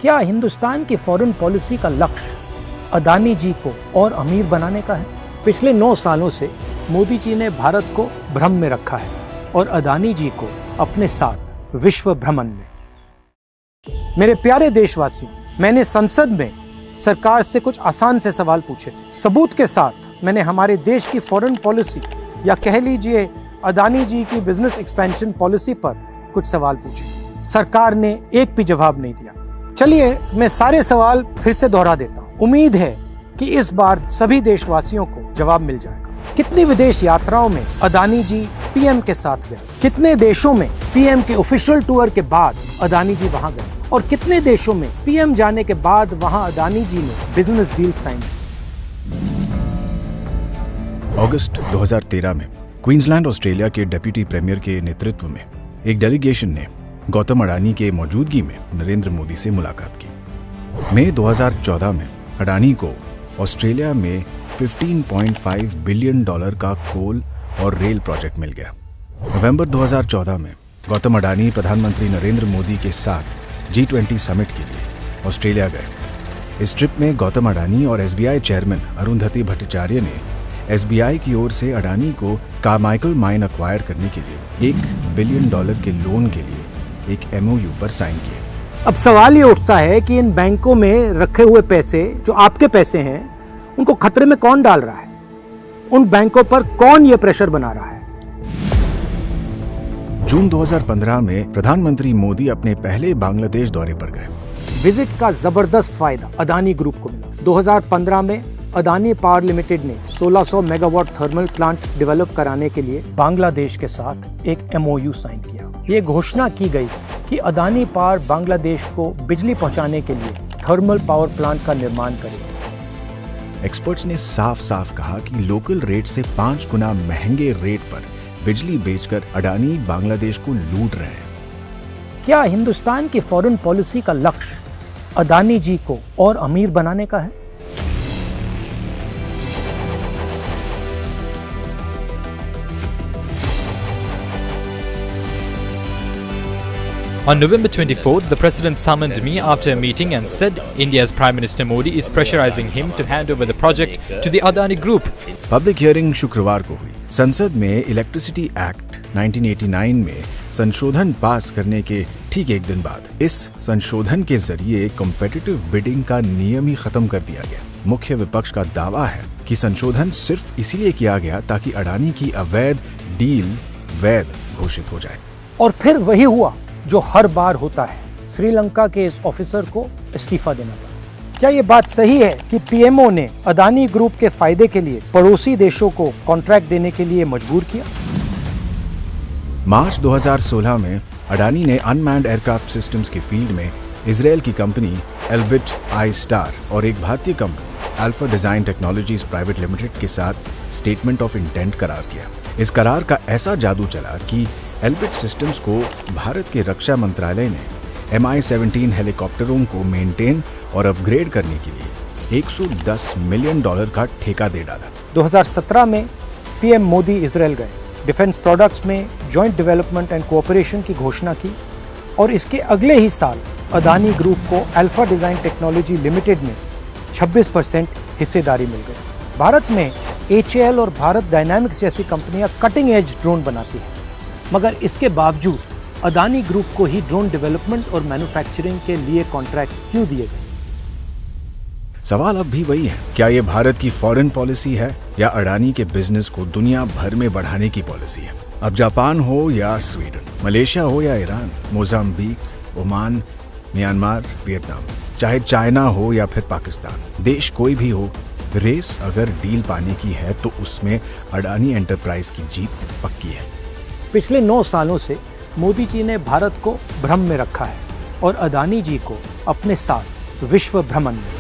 क्या हिंदुस्तान की foreign policy का लक्ष्य अदानी जी को और अमीर बनाने का है? पिछले 9 सालों से मोदी जी ने भारत को भ्रम में रखा है और अदानी जी को अपने साथ विश्व भ्रमण में। मेरे प्यारे देशवासियों, मैंने संसद में सरकार से कुछ आसान से सवाल पूछे थे। सबूत के साथ मैंने हमारे देश की फॉरेन पॉलिसी या कह लीजिए अदानी जी की बिजनेस एक्सपेंशन पॉलिसी पर कुछ सवाल पूछे। सरकार ने एक भी जवाब नहीं दिया। चलिए मैं सारे सवाल फिर से दोहरा देता हूँ। उम्मीद है कि इस बार सभी देशवासियों को जवाब मिल जाएगा। कितनी विदेश यात्राओं में अदानी जी पीएम के साथ गए? कितने देशों में पीएम के ऑफिशियल टूर के बाद अदानी जी वहां गए? और कितने देशों में पीएम जाने के बाद वहां अदानी जी ने बिजनेस डील साइन की? अगस्त 2013 में क्वींसलैंड ऑस्ट्रेलिया के डिप्टी प्रीमियर के नेतृत्व में एक डेलीगेशन ने गौतम अडानी के मौजूदगी में नरेंद्र मोदी से मुलाकात की। मई 2014 में अडानी को ऑस्ट्रेलिया में $15.5 बिलियन का कोल और रेल प्रोजेक्ट मिल गया। नवंबर 2014 में गौतम अडानी प्रधानमंत्री नरेंद्र मोदी के साथ G20 समिट के लिए ऑस्ट्रेलिया गए। इस ट्रिप में गौतम अडानी और SBI चेयरमैन अरुंधति भट्टाचार्य ने SBI की ओर से अडानी को कार्माइकल माइन अक्वायर करने के लिए $1 बिलियन के लोन के लिए एक MOU पर साइन किए। अब सवाल ये उठता है कि इन बैंकों में रखे हुए पैसे जो आपके पैसे हैं, उनको खतरे में कौन डाल रहा है? उन बैंकों पर कौन ये प्रेशर बना रहा है? जून 2015 में प्रधानमंत्री मोदी अपने पहले बांग्लादेश दौरे पर गए। विजिट का जबरदस्त फायदा अदानी ग्रुप को मिला। 2015 में अदानी पावर लिमिटेड ने 1600 मेगावाट थर्मल प्लांट डेवलप कराने के लिए बांग्लादेश के साथ एक MOU साइन किया। ये घोषणा की गई कि अदानी पावर बांग्लादेश को बिजली पहुंचाने के लिए थर्मल पावर प्लांट का निर्माण करेगी। एक्सपर्ट्स ने साफ साफ कहा कि लोकल रेट से 5 गुना महंगे रेट पर बिजली बेचकर अडानी बांग्लादेश को लूट रहे हैं। क्या हिंदुस्तान की फॉरेन पॉलिसी का लक्ष्य अदानी जी को और अमीर बनाने का है? On November 24th, the President summoned me after a meeting and said India's Prime Minister Modi is pressurizing him to hand over the project to the Adani Group. Public hearing शुक्रवार को हुई। संसद में इलेक्ट्रिसिटी एक्ट 1989 में संशोधन पास करने के ठीक एक दिन बाद इस संशोधन के जरिए कॉम्पिटिटिव बिडिंग का नियम ही खत्म कर दिया गया। मुख्य विपक्ष का दावा है कि संशोधन सिर्फ इसीलिए किया गया ताकि अडानी की अवैध डील वैध घोषित हो जाए। और फिर वही हुआ जो हर बार होता है, श्रीलंका के इस ऑफिसर को इस्तीफा देना पड़ा। क्या ये बात सही है कि PMO ने अदानी ग्रुप के फायदे के लिए पड़ोसी देशों को कॉन्ट्रैक्ट देने के लिए मजबूर किया? मार्च 2016 में अडानी ने अनमैन्ड एयरक्राफ्ट सिस्टम्स की फील्ड में इजरायल की कंपनी एल्बिट आई-स्टार और एक भारतीय company alpha design technologies private limited के साथ स्टेटमेंट ऑफ इंटेंट करार किया। इस करार का ऐसा जादू चला कि एल्बिट सिस्टम्स को भारत के रक्षा मंत्रालय ने Mi-17 हेलीकॉप्टरों को मेंटेन और अपग्रेड करने के लिए $110 मिलियन का ठेका दे डाला। 2017 में PM मोदी इजरायल गए। डिफेंस प्रोडक्ट्स में जॉइंट डेवलपमेंट एंड कोऑपरेशन की घोषणा की और इसके अगले ही साल अदानी ग्रुप को अल्फा डिजाइन टेक्नोलॉजी लिमिटेड में 26% हिस्सेदारी मिल गई। भारत में HAL और भारत डायनामिक्स जैसी कंपनियां कटिंग एज ड्रोन बनाती हैं, मगर इसके बावजूद अदानी ग्रुप को ही ड्रोन डेवलपमेंट और मैन्युफैक्चरिंग के लिए कॉन्ट्रैक्ट्स क्यों दिए गए? सवाल अब भी वही है, क्या ये भारत की फॉरेन पॉलिसी है या अडानी के बिजनेस को दुनिया भर में बढ़ाने की पॉलिसी है? अब जापान हो या स्वीडन, मलेशिया हो या Iran, Mozambique, Oman, Myanmar, Vietnam, चाहे चाइना हो या फिर पाकिस्तान, देश कोई भी हो, रेस अगर डील पाने की है तो उसमें अडानी एंटरप्राइज की जीत पक्की है। पिछले 9 सालों से मोदी जी ने भारत को भ्रम में रखा है और अदानी जी को अपने साथ विश्व भ्रमण में।